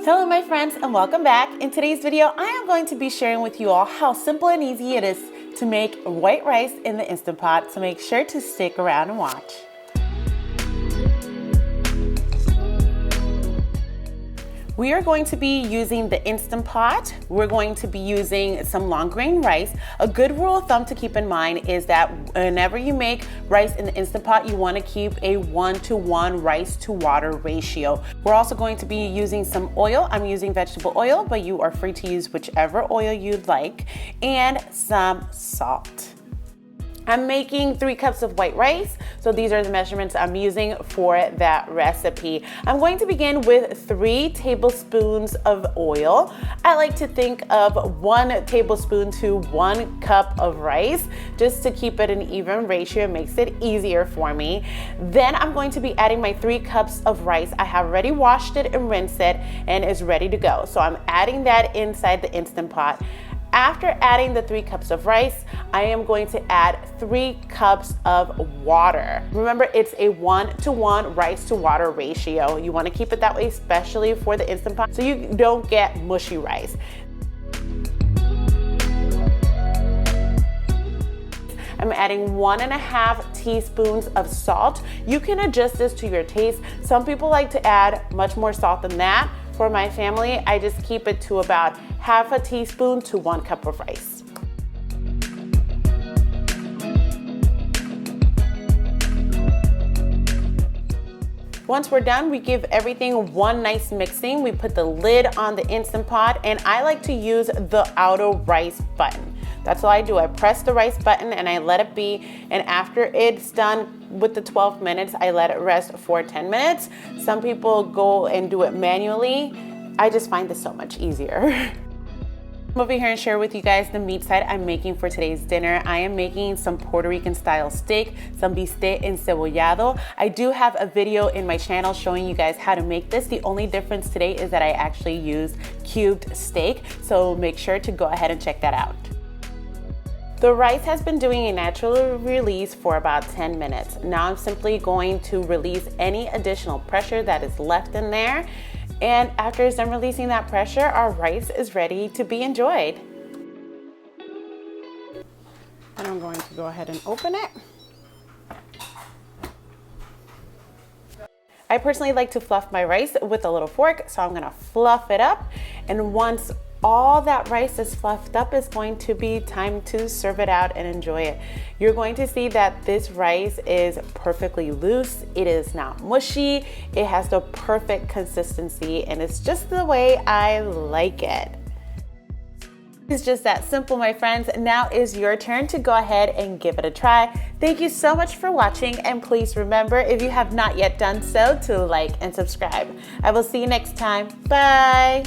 Hello my friends and welcome back. In today's video, I am going to be sharing with you all how simple and easy it is to make white rice in the Instant Pot, so make sure to stick around and watch. We are going to be using the Instant Pot. We're going to be using some long grain rice. A good rule of thumb to keep in mind is that whenever you make rice in the Instant Pot, you want to keep a 1-to-1 rice to water ratio. We're also going to be using some oil. I'm using vegetable oil, but you are free to use whichever oil you'd like, and some salt. I'm making 3 cups of white rice, so these are the measurements I'm using for that recipe. I'm going to begin with 3 tablespoons of oil. I like to think of 1 tablespoon to 1 cup of rice, just to keep it an even ratio. It makes it easier for me. Then I'm going to be adding my 3 cups of rice. I have already washed it and rinsed it and it's ready to go. So I'm adding that inside the Instant Pot. After adding the 3 cups of rice, I am going to add 3 cups of water. Remember, it's a 1-to-1 rice to water ratio. You want to keep it that way, especially for the Instant Pot, so you don't get mushy rice. I'm adding 1.5 teaspoons of salt. You can adjust this to your taste. Some people like to add much more salt than that. For my family, I just keep it to about 1/2 teaspoon to 1 cup of rice. Once we're done, we give everything one nice mixing. We put the lid on the Instant Pot, and I like to use the auto rice button. That's all I do. I press the rice button and I let it be, and after it's done with the 12 minutes, I let it rest for 10 minutes. Some people go and do it manually. I just find this so much easier. I'm over here and share with you guys the meat side I'm making for today's dinner. I am making some Puerto Rican style steak, some bistec encebollado. I do have a video in my channel showing you guys how to make this. The only difference today is that I actually used cubed steak, so make sure to go ahead and check that out. The rice has been doing a natural release for about 10 minutes. Now I'm simply going to release any additional pressure that is left in there. And after it's done releasing that pressure, our rice is ready to be enjoyed. And I'm going to go ahead and open it. I personally like to fluff my rice with a little fork, so I'm gonna fluff it up. And once all that rice is fluffed up, it's going to be time to serve it out and enjoy it. You're going to see that this rice is perfectly loose. It is not mushy. It has the perfect consistency, and it's just the way I like it. It's just that simple, my friends. Now is your turn to go ahead and give it a try. Thank you so much for watching, and please remember, if you have not yet done so, to like and subscribe. I will see you next time. Bye.